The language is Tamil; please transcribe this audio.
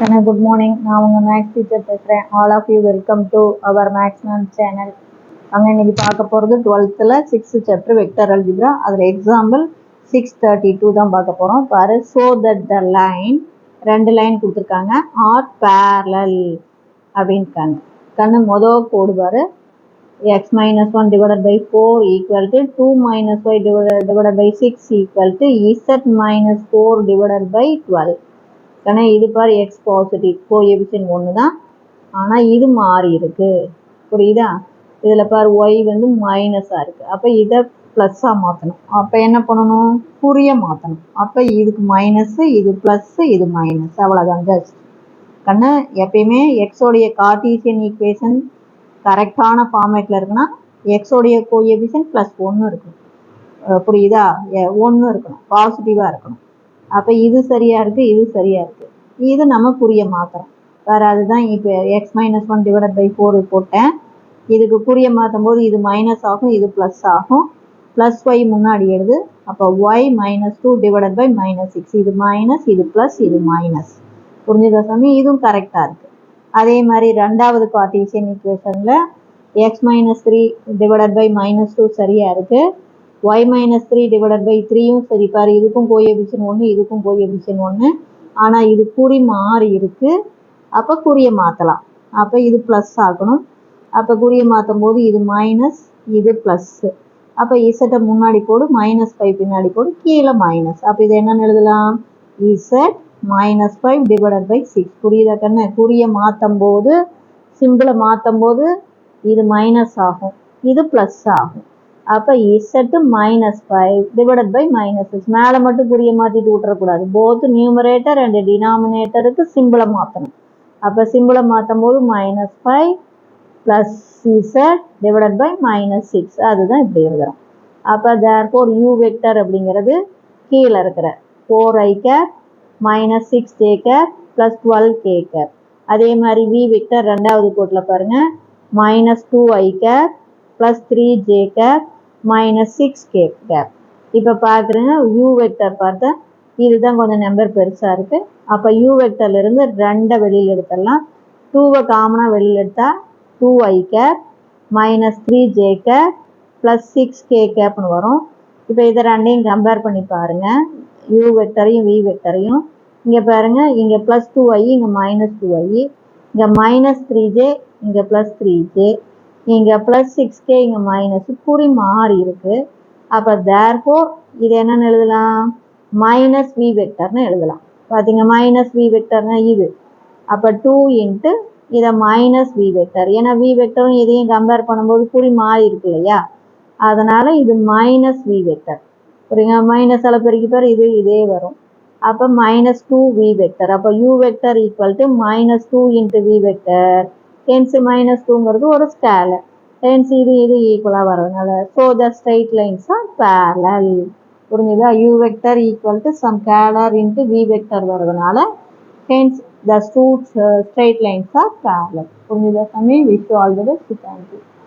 Good morning. நான் உங்க மேக்ஸ் டீச்சர் பேசுகிறேன். All of you welcome to our maths ma'am channel. அங்கே இன்றைக்கி பார்க்க போகிறது 12th 6th chapter vector algebra. அதில் எக்ஸாம்பிள் 632 தான் பார்க்க போகிறோம். பாரு, ஸோ தட் த லைன், ரெண்டு லைன் கொடுத்துருக்காங்க, ஆர் பேரலல் அப்படின்ட்டாங்க. கண்ணு மொதல் கோடு பாரு, x minus 1 divided by 4 equal to 2 minus y divided by 6 equal to z minus 4 divided by 12. கண்ணா இது பாரு, எக்ஸ் பாசிட்டிவ் கோஎஃபிஷியன்ட் ஒன்று தான், ஆனால் இது மாறி இருக்கு, புரியுதா? இதில் பாரு ஒய் வந்து மைனஸாக இருக்குது, அப்போ இதை ப்ளஸ்ஸாக மாற்றணும். அப்போ என்ன பண்ணணும்? குறிய மாற்றணும். அப்போ இதுக்கு மைனஸு, இது ப்ளஸ்ஸு, இது மைனஸ், அவ்வளோதான் ஜஸ்ட். கண்ணா எப்பயுமே எக்ஸோடைய கார்ட்டீசியன் ஈக்குவேஷன் கரெக்டான ஃபார்மேட்டில் இருக்குன்னா எக்ஸோடைய கோஎஃபிஷியன்ட் ப்ளஸ் 1 இருக்கணும், புரியுதா? 1 இருக்கணும், பாசிட்டிவாக இருக்கணும். அப்போ இது சரியாக இருக்குது, இது சரியாக இருக்குது, இது நம்ம குறிய மாற்றுறோம் வேறு. அதுதான் இப்போ எக்ஸ் மைனஸ் 1 டிவைடட் பை 4 போட்டேன். இதுக்கு குறிய மாற்றும் போது இது மைனஸ் ஆகும், இது ப்ளஸ் ஆகும். ப்ளஸ் ஒய் முன்னாடி எழுது, அப்போ Y minus 2 divided by minus 6, இது மைனஸ், இது ப்ளஸ், இது மைனஸ், புரிஞ்சுதா சாமி? இதுவும் கரெக்டாக இருக்குது. அதே மாதிரி ரெண்டாவது கார்ட்டீசியன் ஈக்குவேஷனில் X minus 3 divided by minus 2 சரியாக இருக்குது. y minus 3 divided by 3யும் சரி பாரு, இதுக்கும் கோஎஃபிஷியன்ட் 1, இதுக்கும் கோஎஃபிஷியன்ட் 1, ஆனால் இது குறி மாறி இருக்கு, அப்போ குறிய மாற்றலாம். அப்போ இது ப்ளஸ் ஆகணும், அப்போ குறிய மாற்றும் போது இது மைனஸ், இது ப்ளஸ்ஸு, அப்போ இசட்டை முன்னாடி போடு, மைனஸ் 5 பின்னாடி போடு, கீழே மைனஸ். அப்போ இது என்னன்னு எழுதலாம்? இசட் மைனஸ் 5 டிவைடட் பை 6, புரியுதா கண்ணு? குறிய மாற்றும் போது, சிம்பிளை மாற்றும் போது இது மைனஸ் ஆகும், இது ப்ளஸ் ஆகும். அப்போ Z minus 5 divided by minus 6, மேலே மட்டும் குறிய மாற்றிட்டு விட்டுறக்கூடாது, போத் நியூமரேட்டர் அண்ட் டினாமினேட்டருக்கு சிம்பிளை மாற்றணும். அப்போ சிம்பிளை மாற்றும் போது minus 5 plus Z divided by minus 6, அதுதான் இப்படி எழுதுகிறோம். அப்போ தேர்ஃபோர் யூ வெக்டர் அப்படிங்கிறது கீழே இருக்கிற 4i cap minus 6j cap plus 12k cap. அதே மாதிரி வி வெக்டர் ரெண்டாவது கோட்டில் பாருங்கள், minus 2i cap plus 3j cap minus 6k cap. இப்போ பார்க்குறேங்க, யூ வெக்டர் பார்த்தா இதுதான் கொஞ்சம் நம்பர் பெருசாக இருக்குது. அப்போ யூ வெக்டர்லேருந்து 2 வெளியில் எடுத்துடலாம். 2வை காமனாக வெளியில் எடுத்தால் 2i gap minus 3j cap plus 6k கேப்னு வரும். இப்போ இதை ரெண்டையும் கம்பேர் பண்ணி பாருங்கள், யூ வெக்டரையும் வி வெக்டரையும். இங்கே பாருங்கள், இங்கே ப்ளஸ் 2i, இங்கே மைனஸ் 2i, இங்கே மைனஸ் 3j, இங்கே ப்ளஸ் 3j, இங்கே ப்ளஸ் 6k, இங்கே மைனஸ், குறி மாறி இருக்குது. அப்போ தேர்ஃபோர் இது என்னென்னு எழுதலாம்? மைனஸ் வி வெக்டர்னு எழுதலாம். பார்த்தீங்க, மைனஸ் வி வெக்டர்னா இது. அப்போ 2 இன்ட்டு இதை மைனஸ் வி வெக்டர், ஏன்னா வி வெக்டரும் இதையும் கம்பேர் பண்ணும்போது குறி மாறி இருக்கு இல்லையா, அதனால் இது மைனஸ் வி வெக்டர், புரியுங்க? மைனஸ் எல்லாம் பெருக்கி பாரு, இது இதே வரும். அப்போ மைனஸ் 2 வி வெக்டர். அப்போ U vector equal to minus 2 into V vector. Hence minus 2ங்கிறது ஒரு ஸ்கேலர், ஹென்ஸ் இது ஈக்குவலாக வர்றதுனால so the straight lines are parallel, புரிஞ்சுதா? U vector equal to some scalar into V vector வர்றதுனால hence the straight lines are parallel, புரிஞ்சுதா சாமி? Wish you all the best. Thank you.